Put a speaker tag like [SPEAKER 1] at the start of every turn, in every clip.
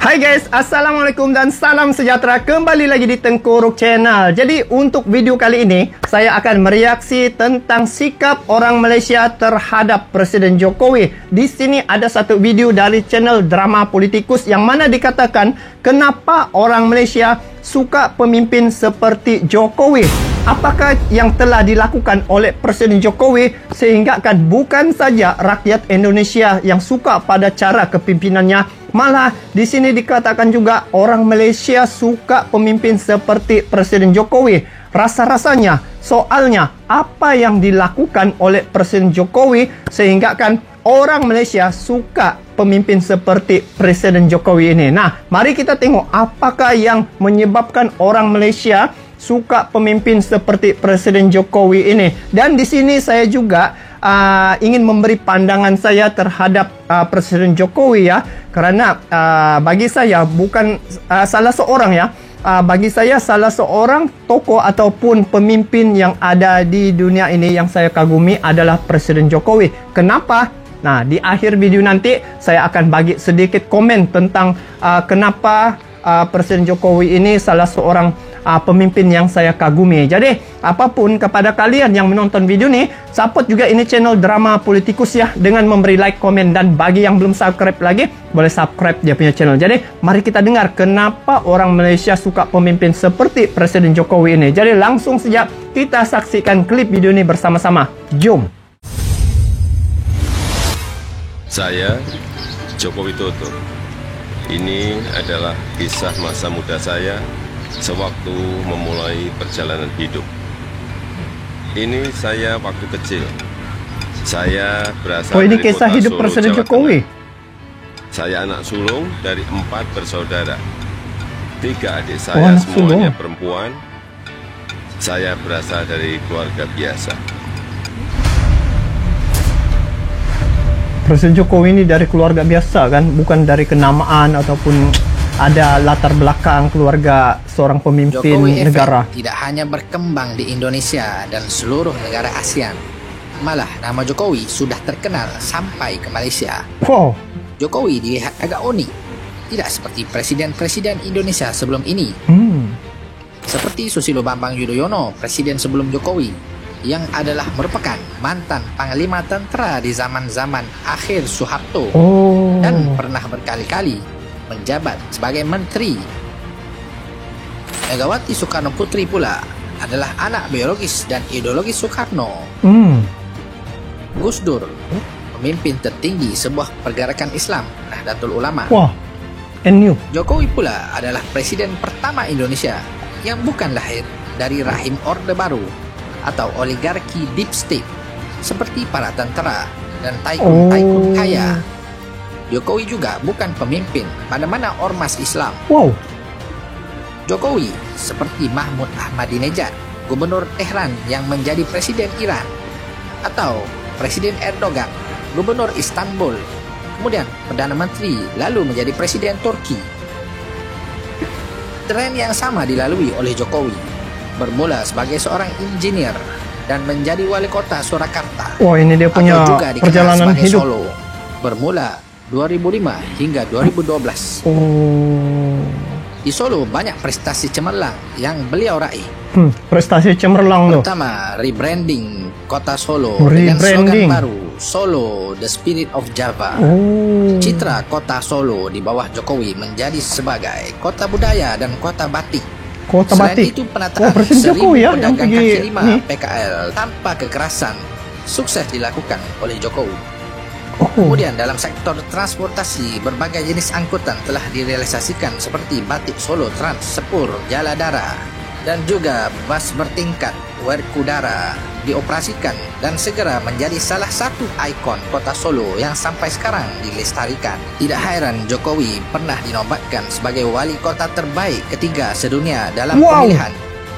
[SPEAKER 1] Hai guys, Assalamualaikum dan salam sejahtera. Kembali lagi di Tengku Channel. Jadi untuk video kali ini, saya akan mereaksi tentang sikap orang Malaysia terhadap Presiden Jokowi. Di sini ada satu video dari channel Drama Politikus yang mana dikatakan kenapa orang Malaysia suka pemimpin seperti Jokowi. Apakah yang telah dilakukan oleh Presiden Jokowi sehingga kan bukan saja rakyat Indonesia yang suka pada cara kepimpinannya, malah di sini dikatakan juga orang Malaysia suka pemimpin seperti Presiden Jokowi. Rasa-rasanya, soalnya apa yang dilakukan oleh Presiden Jokowi sehingga kan orang Malaysia suka pemimpin seperti Presiden Jokowi ini. Nah, mari kita tengok apakah yang menyebabkan orang Malaysia suka pemimpin seperti Presiden Jokowi ini. Dan di sini saya juga ingin memberi pandangan saya terhadap Presiden Jokowi ya. Kerana bagi saya bukan salah seorang ya. Bagi saya salah seorang tokoh ataupun pemimpin yang ada di dunia ini yang saya kagumi adalah Presiden Jokowi. Kenapa? Nah, di akhir video nanti saya akan bagi sedikit komen tentang kenapa Presiden Jokowi ini salah seorang pemimpin yang saya kagumi. Jadi, apapun kepada kalian yang menonton video ni, support juga ini channel Drama Politikus ya, dengan memberi like, komen, dan bagi yang belum subscribe lagi, boleh subscribe dia punya channel. Jadi, mari kita dengar kenapa orang Malaysia suka pemimpin seperti Presiden Jokowi ini. Jadi, langsung saja kita saksikan klip video ini bersama-sama. Jom!
[SPEAKER 2] Saya, Joko Widodo. Ini adalah kisah masa muda saya sewaktu memulai perjalanan hidup. Ini saya waktu kecil. Saya berasal
[SPEAKER 1] ini
[SPEAKER 2] dari
[SPEAKER 1] kisah
[SPEAKER 2] kota
[SPEAKER 1] hidup
[SPEAKER 2] Solo,
[SPEAKER 1] Presiden
[SPEAKER 2] Jawa
[SPEAKER 1] Jokowi.
[SPEAKER 2] Tengah. Saya anak sulung dari 4 bersaudara. 3 adik saya semuanya perempuan. Saya berasal dari keluarga biasa.
[SPEAKER 1] Presiden Jokowi ini dari keluarga biasa kan, bukan dari kenamaan ataupun ada latar belakang keluarga seorang pemimpin
[SPEAKER 3] Jokowi
[SPEAKER 1] negara.
[SPEAKER 3] tidak hanya berkembang di Indonesia dan seluruh negara ASEAN, malah nama Jokowi sudah terkenal sampai ke Malaysia.
[SPEAKER 1] Wow.
[SPEAKER 3] Jokowi dilihat agak unik, tidak seperti presiden-presiden Indonesia sebelum ini. Seperti Susilo Bambang Yudhoyono, presiden sebelum Jokowi, yang adalah merupakan mantan panglima tentera di zaman-zaman akhir Soeharto dan pernah berkali-kali menjabat sebagai menteri. Megawati Soekarno Putri pula adalah anak biologis dan ideologis Soekarno. Gus Dur, pemimpin tertinggi sebuah pergerakan Islam, Nahdlatul Ulama.
[SPEAKER 1] Wah, NU.
[SPEAKER 3] Jokowi pula adalah presiden pertama Indonesia yang bukan lahir dari rahim Orde Baru atau oligarki deep state seperti para tentera dan tycoon-tycoon kaya. Jokowi juga bukan pemimpin pada mana ormas Islam.
[SPEAKER 1] Wow.
[SPEAKER 3] Jokowi seperti Mahmud Ahmadinejad, gubernur Tehran yang menjadi presiden Iran, atau Presiden Erdogan, gubernur Istanbul, kemudian Perdana Menteri lalu menjadi presiden Turki. Tren yang sama dilalui oleh Jokowi. Bermula sebagai seorang insinyur dan menjadi wali kota Surakarta.
[SPEAKER 1] Wah, ini dia punya
[SPEAKER 3] atau juga dikenal
[SPEAKER 1] perjalanan
[SPEAKER 3] sebagai
[SPEAKER 1] hidup.
[SPEAKER 3] Solo. Bermula 2005 hingga 2012. Di Solo banyak prestasi cemerlang yang beliau raih.
[SPEAKER 1] Prestasi cemerlang tuh.
[SPEAKER 3] Pertama, rebranding kota Solo
[SPEAKER 1] Rebranding.
[SPEAKER 3] dengan slogan baru, Solo, the Spirit of Java. Citra kota Solo di bawah Jokowi menjadi sebagai kota budaya dan kota batik.
[SPEAKER 1] Kota
[SPEAKER 3] Selain
[SPEAKER 1] batik.
[SPEAKER 3] itu, penataan
[SPEAKER 1] Presiden
[SPEAKER 3] 1.000
[SPEAKER 1] Jokowi ya yang
[SPEAKER 3] pedagang
[SPEAKER 1] pergi
[SPEAKER 3] kaki lima
[SPEAKER 1] nih.
[SPEAKER 3] PKL tanpa kekerasan sukses dilakukan oleh Jokowi. Kemudian dalam sektor transportasi, berbagai jenis angkutan telah direalisasikan seperti Batik Solo Trans, Sepur, Jaladara, dan juga bus bertingkat Werkudara dioperasikan dan segera menjadi salah satu ikon kota Solo yang sampai sekarang dilestarikan. Tidak heran Jokowi pernah dinobatkan sebagai wali kota terbaik ketiga sedunia dalam pemilihan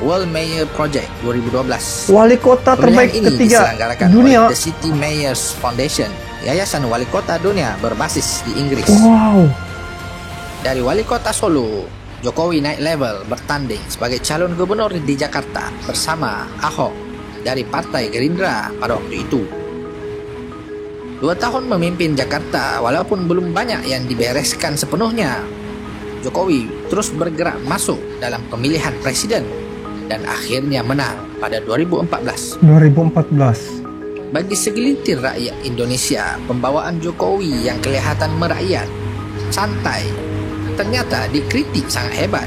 [SPEAKER 3] World Mayor Project 2012.
[SPEAKER 1] Wali kota terbaik
[SPEAKER 3] Pemilihan ini
[SPEAKER 1] ketiga
[SPEAKER 3] diselenggarakan
[SPEAKER 1] dunia.
[SPEAKER 3] oleh The City Mayors Foundation, yayasan wali kota dunia berbasis di Inggris.
[SPEAKER 1] Wow.
[SPEAKER 3] Dari wali kota Solo, Jokowi naik level bertanding sebagai calon gubernur di Jakarta bersama Ahok dari Partai Gerindra pada waktu itu. 2 tahun memimpin Jakarta, walaupun belum banyak yang dibereskan sepenuhnya, Jokowi terus bergerak masuk dalam pemilihan presiden dan akhirnya menang pada 2014.
[SPEAKER 1] 2014.
[SPEAKER 3] Bagi segelintir rakyat Indonesia, pembawaan Jokowi yang kelihatan merakyat, santai, ternyata dikritik sangat hebat.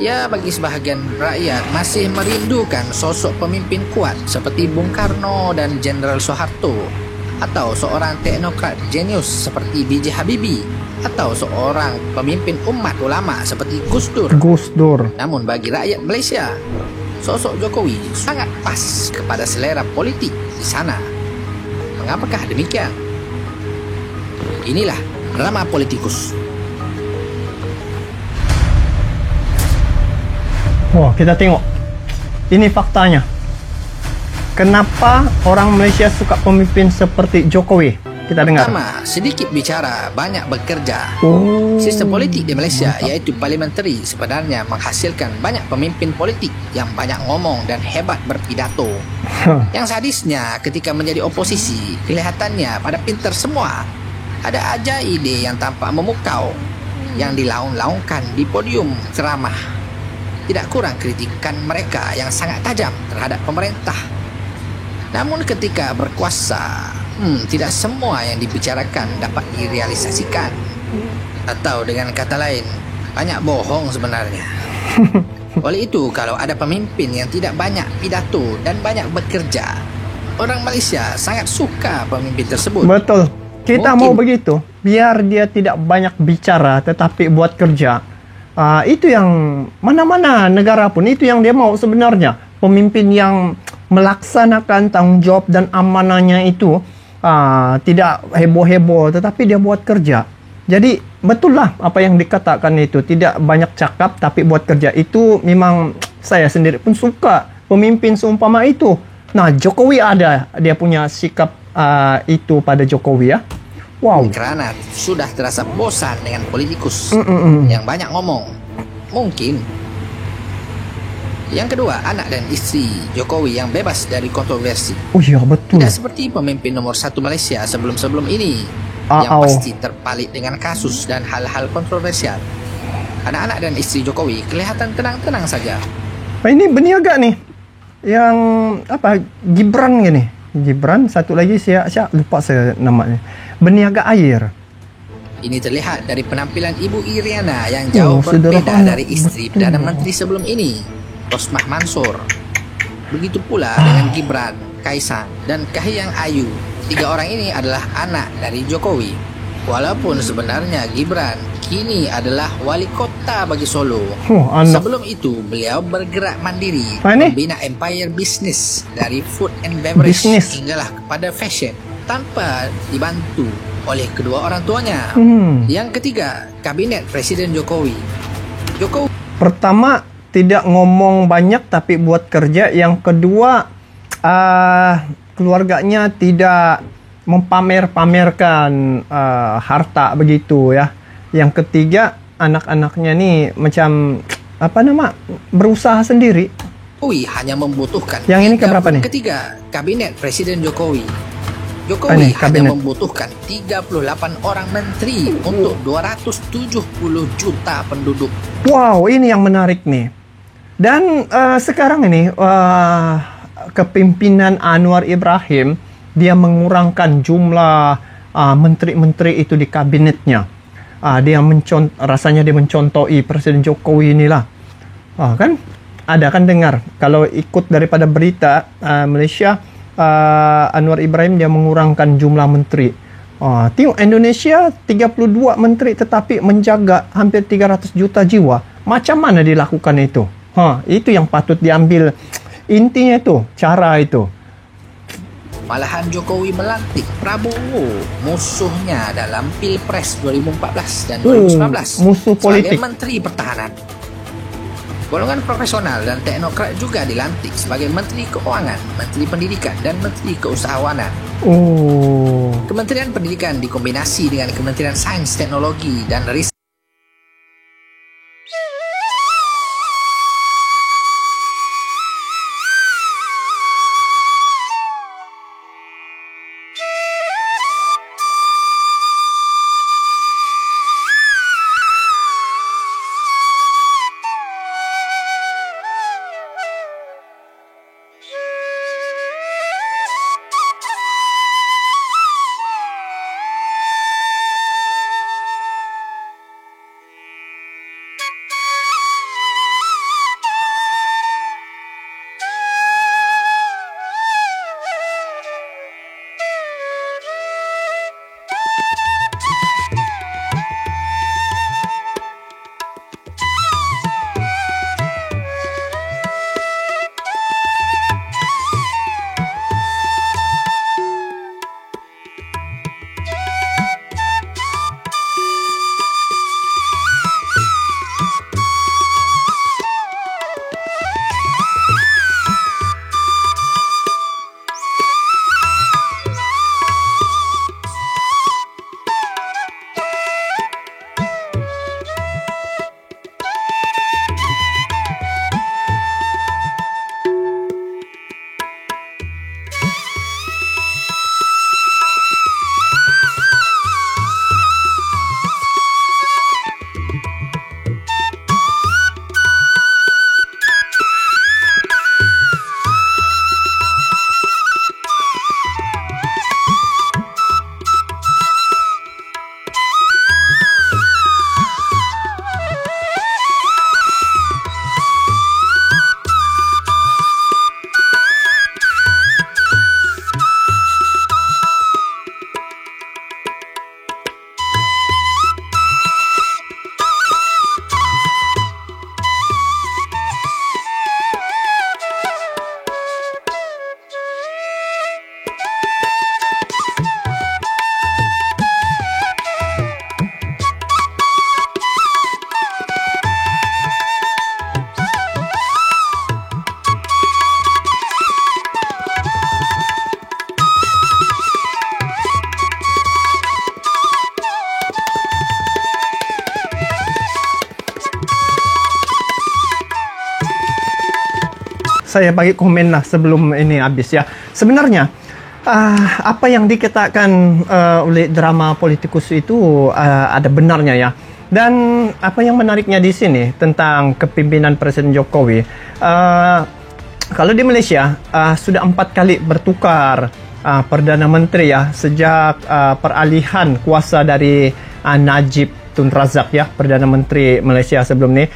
[SPEAKER 3] Ya, bagi sebahagian rakyat masih merindukan sosok pemimpin kuat seperti Bung Karno dan Jenderal Soeharto, atau seorang teknokrat jenius seperti B.J. Habibie, atau seorang pemimpin umat ulama seperti Gus Dur. Namun bagi rakyat Malaysia, sosok Jokowi sangat pas kepada selera politik di sana. Mengapakah demikian? Inilah drama politikus.
[SPEAKER 1] Wah, kita tengok. Ini faktanya. Kenapa orang Malaysia suka pemimpin seperti Jokowi? Kita dengar.
[SPEAKER 3] Pertama, sedikit bicara, banyak bekerja. Sistem politik di Malaysia, yaitu parliamentary, sebenarnya menghasilkan banyak pemimpin politik yang banyak ngomong dan hebat berpidato. Yang sadisnya, ketika menjadi oposisi, kelihatannya pada pintar semua. Ada aja ide yang tampak memukau, yang dilaung-laungkan di podium ceramah. Tidak kurang kritikan mereka yang sangat tajam terhadap pemerintah. Namun ketika berkuasa, tidak semua yang dibicarakan dapat direalisasikan. Atau dengan kata lain, banyak bohong sebenarnya. Oleh itu, kalau ada pemimpin yang tidak banyak pidato dan banyak bekerja, orang Malaysia sangat suka pemimpin tersebut.
[SPEAKER 1] Betul. Kita mau begitu, biar dia tidak banyak bicara tetapi buat kerja. Itu yang mana-mana negara pun itu yang dia mau sebenarnya. Pemimpin yang melaksanakan tanggung jawab dan amanahnya itu tidak heboh-heboh tetapi dia buat kerja. Jadi betul lah apa yang dikatakan itu, tidak banyak cakap tapi buat kerja. Itu memang saya sendiri pun suka pemimpin seumpama itu. Nah, Jokowi ada dia punya sikap itu pada Jokowi ya. Wow.
[SPEAKER 3] Karena sudah terasa bosan dengan politikus yang banyak ngomong. Mungkin. Yang kedua, anak dan istri Jokowi yang bebas dari kontroversi.
[SPEAKER 1] Oh iya, betul.
[SPEAKER 3] Tidak seperti pemimpin nomor 1 Malaysia sebelum-sebelum ini yang pasti terpalit dengan kasus dan hal-hal kontroversial. Anak-anak dan istri Jokowi kelihatan tenang-tenang saja.
[SPEAKER 1] Ini berniaga nih. Yang apa? Gibran gini. Gibran, satu lagi saya lupa saya namanya. Berniaga air.
[SPEAKER 3] Ini terlihat dari penampilan Ibu Iriana yang jauh berbeda dari istri Perdana Menteri sebelum ini, Rosmah Mansur. Begitu pula dengan Gibran, Kaisang, dan Kahiyang Ayu. 3 orang ini adalah anak dari Jokowi. Walaupun sebenarnya Gibran kini adalah wali kota bagi Solo. Sebelum itu, beliau bergerak mandiri, membina empire bisnis dari food and beverage hinggalah kepada fashion, tanpa dibantu oleh kedua orang tuanya. Yang ketiga, kabinet Presiden Jokowi.
[SPEAKER 1] Pertama, tidak ngomong banyak tapi buat kerja. Yang kedua, keluarganya tidak mempamerkan harta begitu ya. Yang ketiga, anak-anaknya nih macam berusaha sendiri.
[SPEAKER 3] Jokowi hanya membutuhkan.
[SPEAKER 1] Yang ini keberapa nih?
[SPEAKER 3] Ketiga, kabinet Presiden Jokowi. Jokowi hanya membutuhkan 38 orang menteri untuk 270 juta penduduk.
[SPEAKER 1] Wow, ini yang menarik nih. Dan sekarang ini kepimpinan Anwar Ibrahim, dia mengurangkan jumlah menteri-menteri itu di kabinetnya. Rasanya dia mencontohi Presiden Jokowi inilah. Kan ada kan dengar kalau ikut daripada berita Malaysia, Anwar Ibrahim dia mengurangkan jumlah menteri. Tengok Indonesia 32 menteri tetapi menjaga hampir 300 juta jiwa. Macam mana dilakukan itu? Itu yang patut diambil intinya itu, cara itu.
[SPEAKER 3] Malahan Jokowi melantik Prabowo, musuhnya dalam Pilpres 2014 dan 2019
[SPEAKER 1] musuh politik,
[SPEAKER 3] sebagai Menteri Pertahanan. Golongan profesional dan teknokrat juga dilantik sebagai Menteri Keuangan, Menteri Pendidikan, dan Menteri Keusahawanan. Kementerian Pendidikan dikombinasi dengan Kementerian Sains, Teknologi, dan Riset.
[SPEAKER 1] saya bagi komen lah sebelum ini habis ya. Sebenarnya apa yang dikatakan oleh drama politikus itu ada benarnya ya. Dan apa yang menariknya di sini tentang kepimpinan Presiden Jokowi, kalau di Malaysia sudah 4 kali bertukar Perdana Menteri ya sejak peralihan kuasa dari Najib Tun Razak ya, Perdana Menteri Malaysia sebelum ni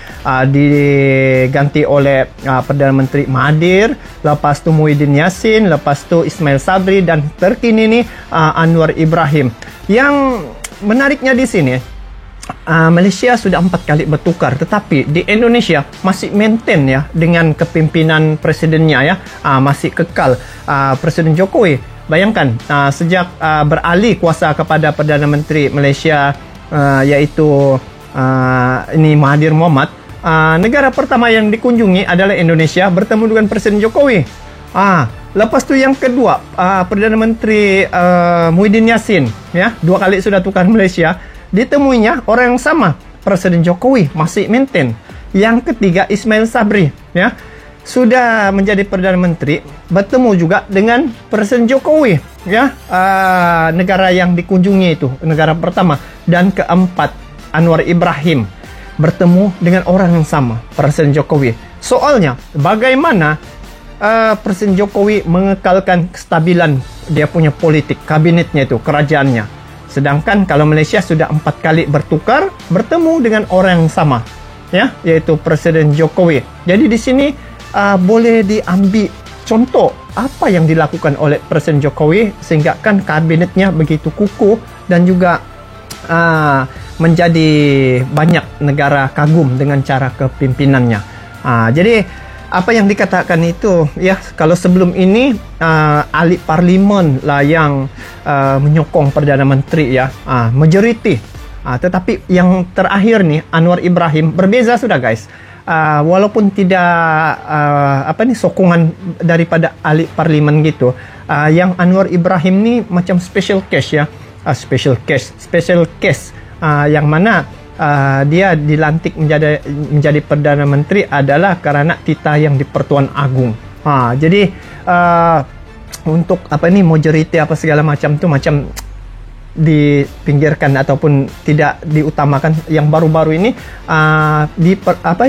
[SPEAKER 1] diganti oleh Perdana Menteri Mahathir, lepas tu Muhyiddin Yassin, lepas tu Ismail Sabri dan terkini ni Anwar Ibrahim. Yang menariknya di sini Malaysia sudah 4 kali bertukar, tetapi di Indonesia masih maintain ya dengan kepimpinan presidennya ya, masih kekal Presiden Jokowi. Bayangkan sejak beralih kuasa kepada Perdana Menteri Malaysia iaitu ini Mahathir Mohamad, negara pertama yang dikunjungi adalah Indonesia bertemu dengan Presiden Jokowi. Lepas tu yang kedua Perdana Menteri Muhyiddin Yassin ya, 2 kali sudah tukar Malaysia, ditemuinya orang yang sama, Presiden Jokowi masih maintain. Yang ketiga Ismail Sabri ya, sudah menjadi Perdana Menteri, bertemu juga dengan Presiden Jokowi ya, negara yang dikunjungi itu negara pertama. Dan keempat Anwar Ibrahim bertemu dengan orang yang sama, Presiden Jokowi. Soalnya bagaimana Presiden Jokowi mengekalkan kestabilan dia punya politik, kabinetnya itu, kerajaannya. Sedangkan kalau Malaysia sudah 4 kali bertukar, bertemu dengan orang yang sama ya, yaitu Presiden Jokowi. Jadi di sini boleh diambil contoh apa yang dilakukan oleh Presiden Jokowi sehingga kan kabinetnya begitu kukuh dan juga menjadi banyak negara kagum dengan cara kepimpinannya. Jadi apa yang dikatakan itu ya, kalau sebelum ini ahli parlimen lah yang menyokong Perdana Menteri ya, majoriti. Tetapi yang terakhir nih Anwar Ibrahim berbeza sudah guys. Walaupun tidak sokongan daripada ahli parlimen gitu, yang Anwar Ibrahim ni macam special case ya, special case yang mana dia dilantik menjadi Perdana Menteri adalah kerana titah yang di Pertuan Agong. Jadi untuk majoriti apa segala macam tu macam dipinggirkan ataupun tidak diutamakan. Yang baru-baru ini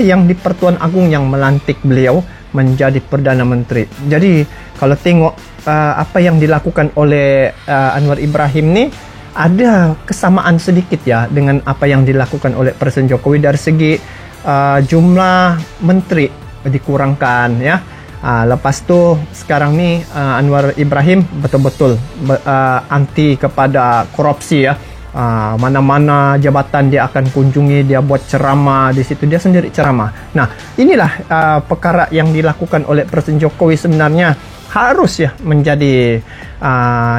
[SPEAKER 1] yang di Pertuan Agong yang melantik beliau menjadi Perdana Menteri. Jadi kalau tengok apa yang dilakukan oleh Anwar Ibrahim ni, ada kesamaan sedikit ya dengan apa yang dilakukan oleh Presiden Jokowi dari segi jumlah menteri dikurangkan ya. Lepas tu sekarang ni Anwar Ibrahim betul-betul anti kepada korupsi ya. Mana-mana jabatan dia akan kunjungi, dia buat ceramah di situ, dia sendiri ceramah. Nah, inilah perkara yang dilakukan oleh Presiden Jokowi sebenarnya harus ya menjadi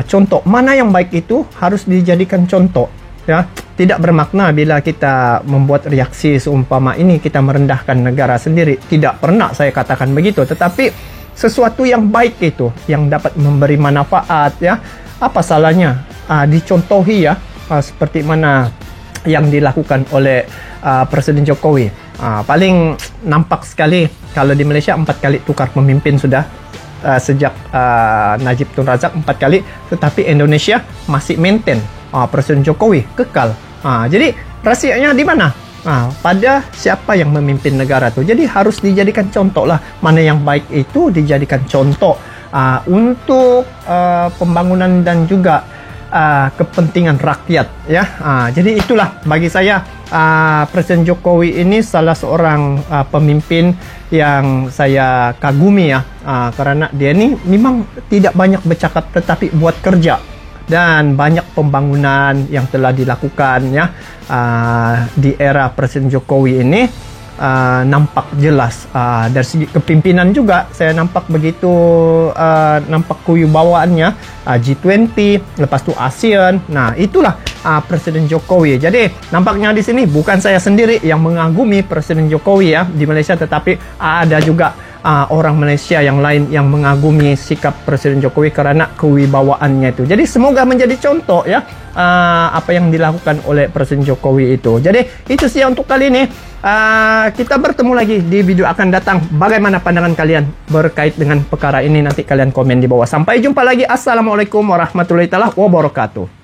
[SPEAKER 1] contoh. Mana yang baik itu harus dijadikan contoh ya. Tidak bermakna bila kita membuat reaksi seumpama ini kita merendahkan negara sendiri. Tidak pernah saya katakan begitu, tetapi sesuatu yang baik itu yang dapat memberi manfaat ya, apa salahnya dicontohi ya, seperti mana yang dilakukan oleh Presiden Jokowi. Paling nampak sekali kalau di Malaysia 4 kali tukar pemimpin sudah sejak Najib Tun Razak 4 kali, tetapi Indonesia masih maintain Presiden Jokowi kekal. Jadi rahsianya di mana? Pada siapa yang memimpin negara tu. Jadi harus dijadikan contoh lah, mana yang baik itu dijadikan contoh untuk pembangunan dan juga kepentingan rakyat ya. Jadi itulah bagi saya Presiden Jokowi ini salah seorang pemimpin yang saya kagumi ya, karena dia ni memang tidak banyak bercakap tetapi buat kerja, dan banyak pembangunan yang telah dilakukan ya di era Presiden Jokowi ini. Nampak jelas dari segi kepimpinan juga saya nampak begitu, nampak kewibawaannya G20, lepas tu ASEAN. Nah, itulah Presiden Jokowi. Jadi nampaknya di sini bukan saya sendiri yang mengagumi Presiden Jokowi ya di Malaysia, tetapi ada juga orang Malaysia yang lain yang mengagumi sikap Presiden Jokowi karena kewibawaannya itu. Jadi semoga menjadi contoh ya apa yang dilakukan oleh Presiden Jokowi itu. Jadi itu sih untuk kali ini. Kita bertemu lagi di video akan datang. Bagaimana pandangan kalian berkait dengan perkara ini? Nanti kalian komen di bawah. Sampai jumpa lagi. Assalamualaikum warahmatullahi wabarakatuh.